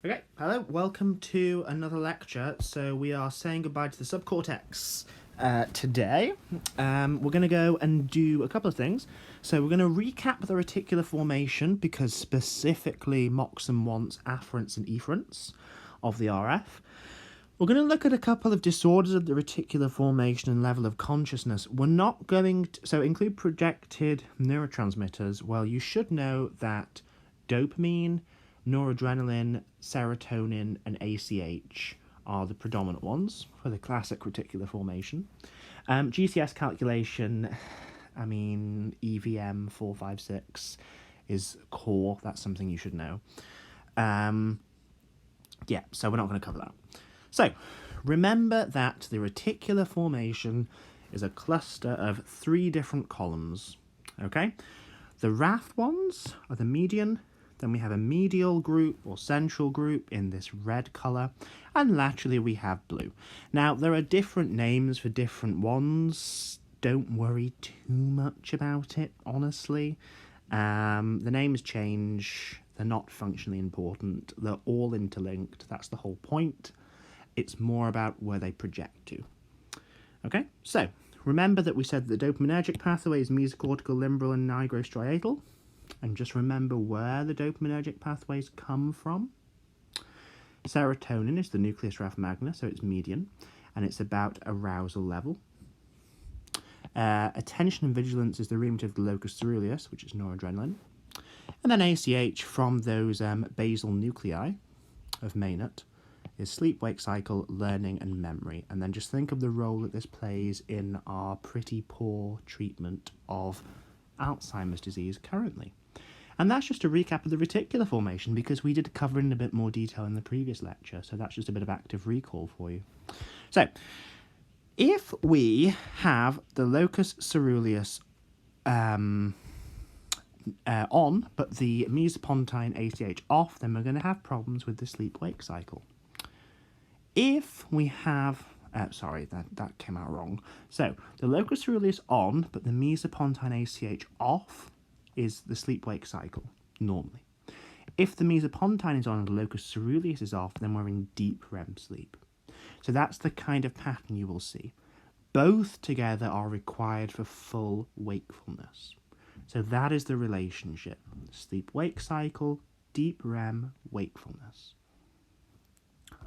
Okay, hello, welcome to another lecture. So we are saying goodbye to the subcortex today. We're going to go and do a couple of things. So we're going to recap the reticular formation because specifically Moxham wants afferents and efferents of the RF. We're going to look at a couple of disorders of the reticular formation and level of consciousness. We're not going to, so include projected neurotransmitters. Well, you should know that dopamine, noradrenaline, serotonin, and ACH are the predominant ones for the classic reticular formation. GCS calculation, EVM 456 is core. That's something you should know. So we're not going to cover that. So remember that the reticular formation is a cluster of 3 different columns. Okay, the raft ones are the median. Then we have a medial group or central group in this red colour, and laterally we have blue. Now, there are different names for different ones. Don't worry too much about it, honestly. The names change. They're not functionally important. They're all interlinked. That's the whole point. It's more about where they project to. Okay, so remember that we said the dopaminergic pathway is mesocortical, limbal, and nigrostriatal. And just remember where the dopaminergic pathways come from. Serotonin is the nucleus raphe magna, so it's median, and it's about arousal level. Attention and vigilance is the remit of the locus coeruleus, which is noradrenaline. And then ACH from those basal nuclei of Maynard is sleep-wake cycle, learning, and memory. And then just think of the role that this plays in our pretty poor treatment of Alzheimer's disease currently. And that's just a recap of the reticular formation because we did cover in a bit more detail in the previous lecture, so that's just a bit of active recall for you. So, if we have the locus coeruleus on, but the mesopontine ACH off, then we're going to have problems with the sleep-wake cycle. If we have that came out wrong. So, the locus coeruleus on, but the mesopontine ACH off, is the sleep-wake cycle, normally. If the mesopontine is on and the locus coeruleus is off, then we're in deep REM sleep. So that's the kind of pattern you will see. Both together are required for full wakefulness. So that is the relationship. Sleep-wake cycle, deep REM, wakefulness.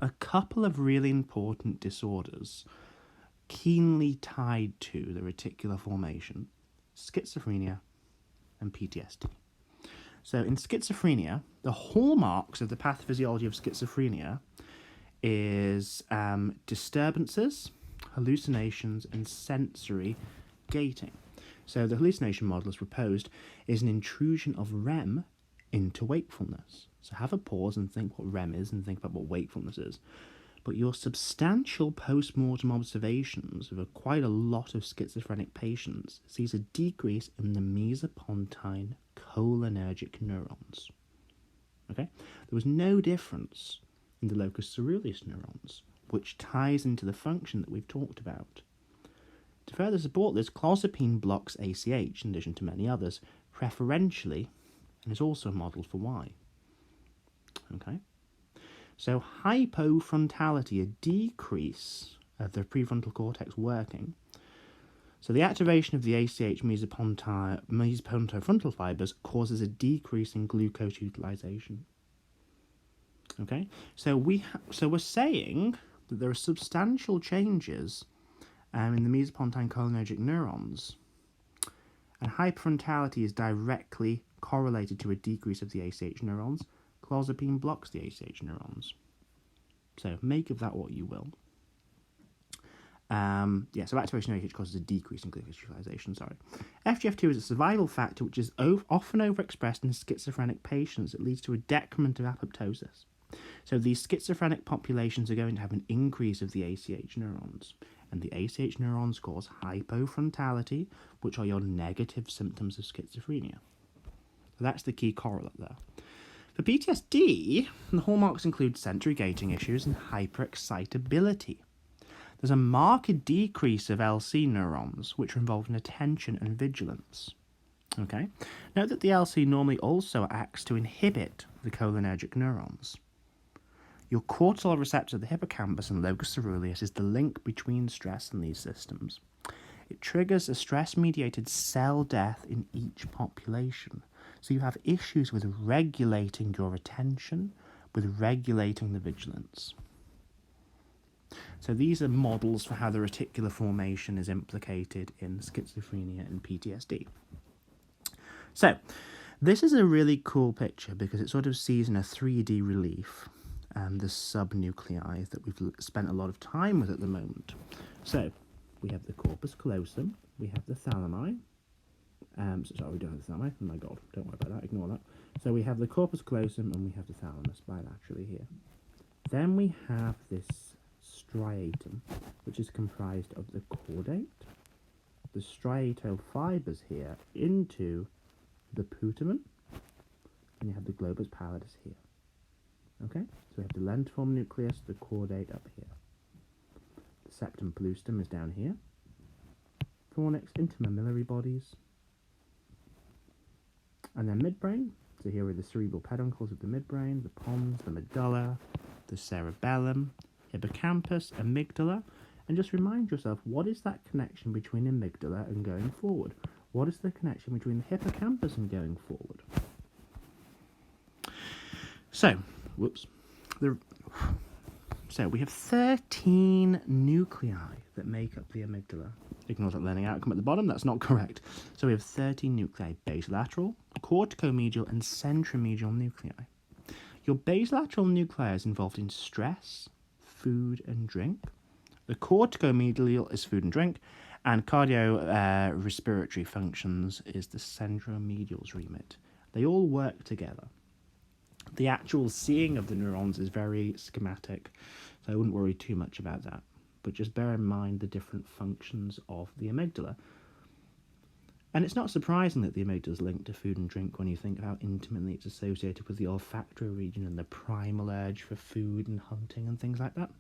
A couple of really important disorders keenly tied to the reticular formation: schizophrenia and PTSD. So in schizophrenia, the hallmarks of the pathophysiology of schizophrenia is disturbances, hallucinations, and sensory gating. So the hallucination model as proposed is an intrusion of REM into wakefulness. So have a pause and think what REM is and think about what wakefulness is. But your substantial post-mortem observations of quite a lot of schizophrenic patients sees a decrease in the mesopontine cholinergic neurons. Okay? There was no difference in the locus coeruleus neurons, which ties into the function that we've talked about. To further support this, clozapine blocks ACH, in addition to many others, preferentially, and is also modeled for Y. Okay? So hypofrontality, a decrease of the prefrontal cortex working. So the activation of the ACH mesopontofrontal fibers causes a decrease in glucose utilization. Okay, so we're saying that there are substantial changes in the mesopontine cholinergic neurons, and hypofrontality is directly correlated to a decrease of the ACH neurons. Clozapine blocks the ACH neurons. So make of that what you will. So activation of ACH causes a decrease in glucose utilization, FGF2 is a survival factor which is often overexpressed in schizophrenic patients. It leads to a decrement of apoptosis. So these schizophrenic populations are going to have an increase of the ACH neurons. And the ACH neurons cause hypofrontality, which are your negative symptoms of schizophrenia. So that's the key correlate there. For PTSD, the hallmarks include sensory gating issues and hyperexcitability. There's a marked decrease of LC neurons, which are involved in attention and vigilance. Okay? Note that the LC normally also acts to inhibit the cholinergic neurons. Your cortisol receptor, the hippocampus and locus coeruleus, is the link between stress and these systems. It triggers a stress-mediated cell death in each population. So you have issues with regulating your attention, with regulating the vigilance. So these are models for how the reticular formation is implicated in schizophrenia and PTSD. So this is a really cool picture because it sort of sees in a 3D relief the subnuclei that we've spent a lot of time with at the moment. So we have the corpus callosum, we have the thalami. Sorry, we don't have the thalami. Oh my god, don't worry about that, ignore that. So we have the corpus callosum and we have the thalamus bilaterally here. Then we have this striatum, which is comprised of the caudate, the striatal fibres here into the putamen, and you have the globus pallidus here. Okay, so we have the lentiform nucleus, the caudate up here. The septum pellucidum is down here. Fornix, intermammillary bodies. And then midbrain. So here are the cerebral peduncles of the midbrain, the pons, the medulla, the cerebellum, hippocampus, amygdala. And just remind yourself, what is that connection between amygdala and going forward? What is the connection between the hippocampus and going forward? So, So we have 13 nuclei that make up the amygdala. Ignore that learning outcome at the bottom, that's not correct. So we have 13 nuclei: basolateral, corticomedial, and centromedial nuclei. Your basolateral nuclei is involved in stress, food, and drink. The corticomedial is food and drink, and cardiorespiratory functions is the centromedial's remit. They all work together. The actual seeing of the neurons is very schematic, so I wouldn't worry too much about that. But just bear in mind the different functions of the amygdala. And it's not surprising that the amygdala is linked to food and drink when you think of how intimately it's associated with the olfactory region and the primal urge for food and hunting and things like that.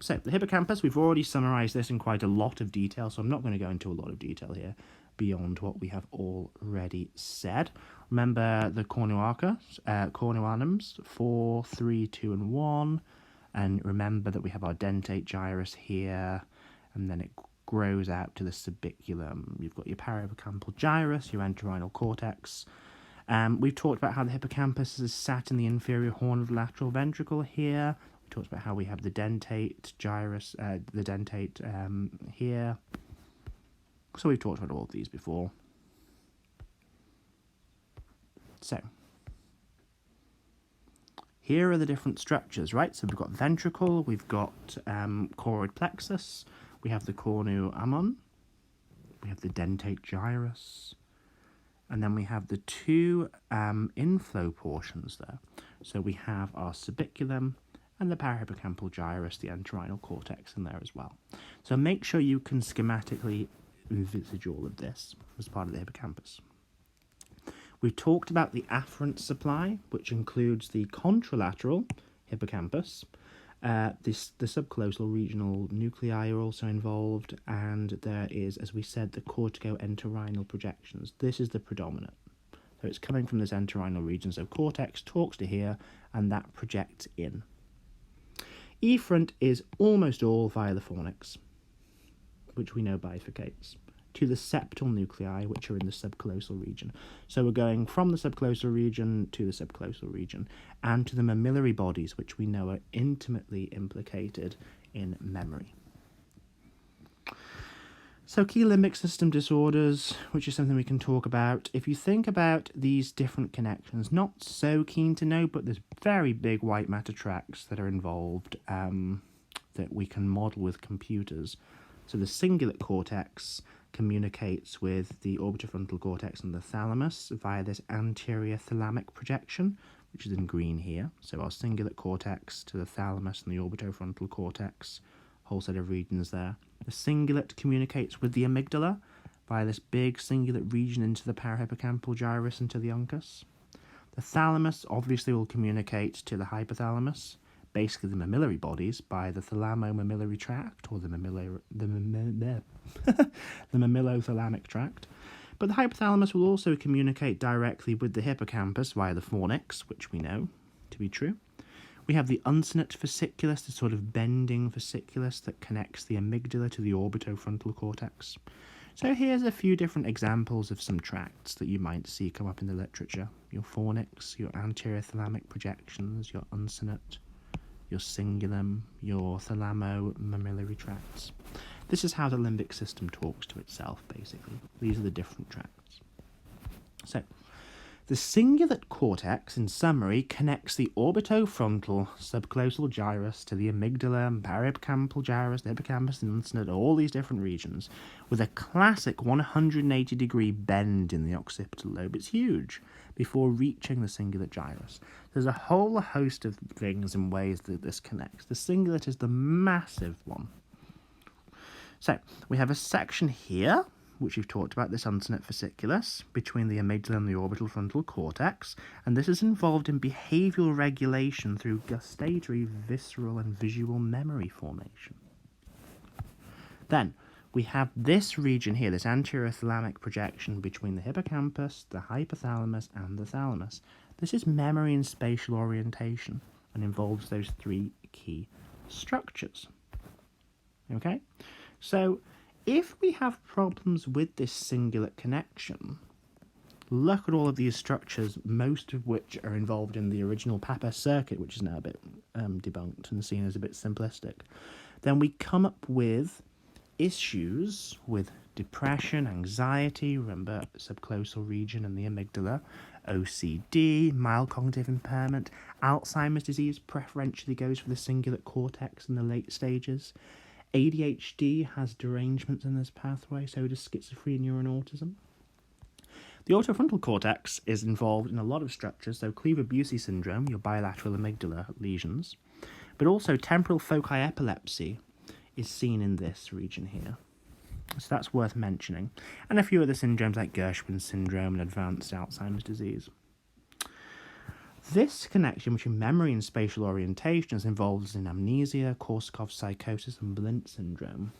So, the hippocampus, we've already summarised this in quite a lot of detail, so I'm not going to go into a lot of detail here beyond what we have already said. Remember the cornuanums, 4, 3, 2, and 1. And remember that we have our dentate gyrus here, and then it grows out to the subiculum. You've got your parahippocampal gyrus, your entorhinal cortex. We've talked about how the hippocampus is sat in the inferior horn of the lateral ventricle here. We talked about how we have the dentate gyrus, here. So we've talked about all of these before. So here are the different structures, right? So we've got ventricle, we've got choroid plexus, we have the cornu-amon, we have the dentate gyrus, and then we have the two inflow portions there. So we have our subiculum and the parahippocampal gyrus, the entorhinal cortex in there as well. So make sure you can schematically envisage all of this as part of the hippocampus. We've talked about the afferent supply, which includes the contralateral hippocampus. The subcallosal regional nuclei are also involved, and there is, as we said, the cortico-entorhinal projections. This is the predominant. So it's coming from this entorhinal region, so cortex talks to here, and that projects in. Efferent is almost all via the fornix, which we know bifurcates, to the septal nuclei, which are in the subcallosal region. So we're going from the subcallosal region to the subcallosal region, and to the mammillary bodies, which we know are intimately implicated in memory. So key limbic system disorders, which is something we can talk about. If you think about these different connections, not so keen to know, but there's very big white matter tracts that are involved that we can model with computers. So the cingulate cortex communicates with the orbitofrontal cortex and the thalamus via this anterior thalamic projection, which is in green here. So our cingulate cortex to the thalamus and the orbitofrontal cortex, whole set of regions there. The cingulate communicates with the amygdala via this big cingulate region into the parahippocampal gyrus and to the uncus. The thalamus obviously will communicate to the hypothalamus, basically the mammillary bodies, by the thalamo-mammillary tract, or the mammillothalamic tract. But the hypothalamus will also communicate directly with the hippocampus via the fornix, which we know to be true. We have the uncinate fasciculus, the sort of bending fasciculus that connects the amygdala to the orbitofrontal cortex. So here's a few different examples of some tracts that you might see come up in the literature. Your fornix, your anterior thalamic projections, your uncinate, your cingulum, your thalamo-mammillary tracts. This is how the limbic system talks to itself, basically. These are the different tracts. So, the cingulate cortex, in summary, connects the orbitofrontal subcallosal gyrus to the amygdala, perihippocampoid gyrus, the hippocampus, and uncinate, all these different regions, with a classic 180-degree bend in the occipital lobe. It's huge, before reaching the cingulate gyrus. There's a whole host of things and ways that this connects. The cingulate is the massive one. So, we have a section here, which we've talked about, this uncinate fasciculus, between the amygdala and the orbital frontal cortex, and this is involved in behavioural regulation through gustatory, visceral, and visual memory formation. Then, we have this region here, this anterior thalamic projection between the hippocampus, the hypothalamus, and the thalamus. This is memory and spatial orientation, and involves those three key structures. Okay? So, if we have problems with this cingulate connection, look at all of these structures, most of which are involved in the original Papez circuit, which is now a bit debunked and seen as a bit simplistic, then we come up with issues with depression, anxiety, remember subcallosal region and the amygdala, OCD, mild cognitive impairment, Alzheimer's disease preferentially goes for the cingulate cortex in the late stages. ADHD has derangements in this pathway, so does schizophrenia and autism. The orbitofrontal cortex is involved in a lot of structures, so Cleaver-Bucy syndrome, your bilateral amygdala lesions, but also temporal foci epilepsy is seen in this region here. So that's worth mentioning. And a few other syndromes like Gershwin syndrome and advanced Alzheimer's disease. This connection between memory and spatial orientation is involved in amnesia, Korsakoff psychosis, and Blint syndrome.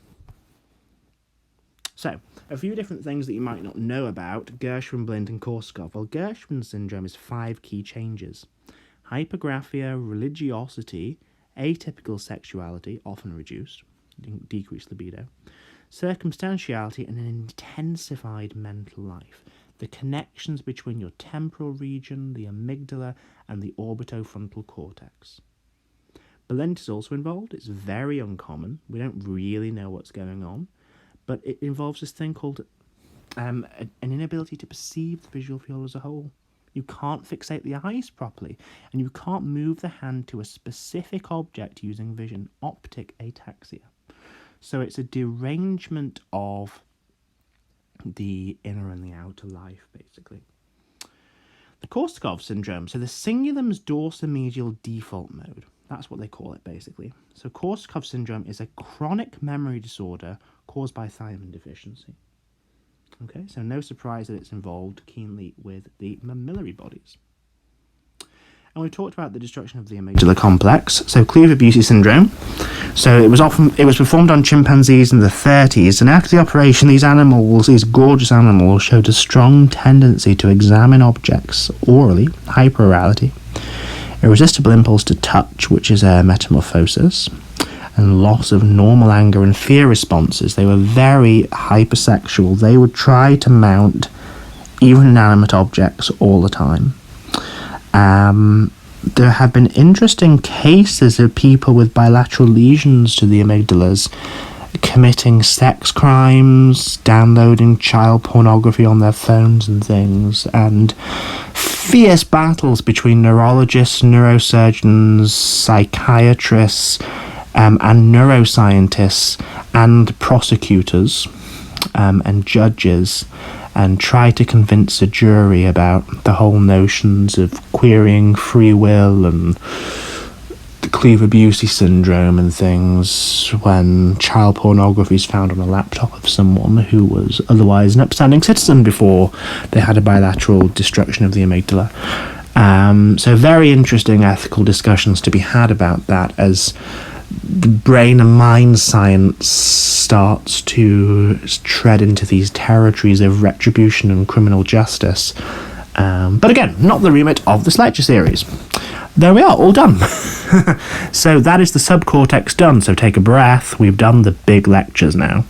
So, a few different things that you might not know about Gershwin, Blint, and Korsakoff. Well, Gershwin syndrome is 5 key changes: hypergraphia, religiosity, atypical sexuality, often reduced, decreased libido, circumstantiality, and an intensified mental life. The connections between your temporal region, the amygdala, and the orbitofrontal cortex. Blint is also involved. It's very uncommon. We don't really know what's going on, but it involves this thing called an inability to perceive the visual field as a whole. You can't fixate the eyes properly, and you can't move the hand to a specific object using vision, optic ataxia. So it's a derangement of the inner and the outer life, basically. The Korsakoff syndrome, so the cingulum's dorsomedial default mode, that's what they call it, basically. So Korsakoff syndrome is a chronic memory disorder caused by thiamine deficiency. Okay, so no surprise that it's involved keenly with the mammillary bodies. And we talked about the destruction of the amygdala complex. So Cleaver-Bucy syndrome. So it was performed on chimpanzees in the 30s, and after the operation, these gorgeous animals, showed a strong tendency to examine objects orally, hyperorality, irresistible impulse to touch, which is a metamorphosis, and loss of normal anger and fear responses. They were very hypersexual. They would try to mount even inanimate objects all the time. There have been interesting cases of people with bilateral lesions to the amygdalas committing sex crimes, downloading child pornography on their phones and things, and fierce battles between neurologists, neurosurgeons, psychiatrists, and neuroscientists and prosecutors and judges, and try to convince a jury about the whole notions of querying free will and the Cleaver-Bucy syndrome and things when child pornography is found on a laptop of someone who was otherwise an upstanding citizen before they had a bilateral destruction of the amygdala. So very interesting ethical discussions to be had about that as the brain and mind science starts to tread into these territories of retribution and criminal justice. But again, not the remit of this lecture series. there we are, all done. So that is the subcortex done. So take a breath. We've done the big lectures now.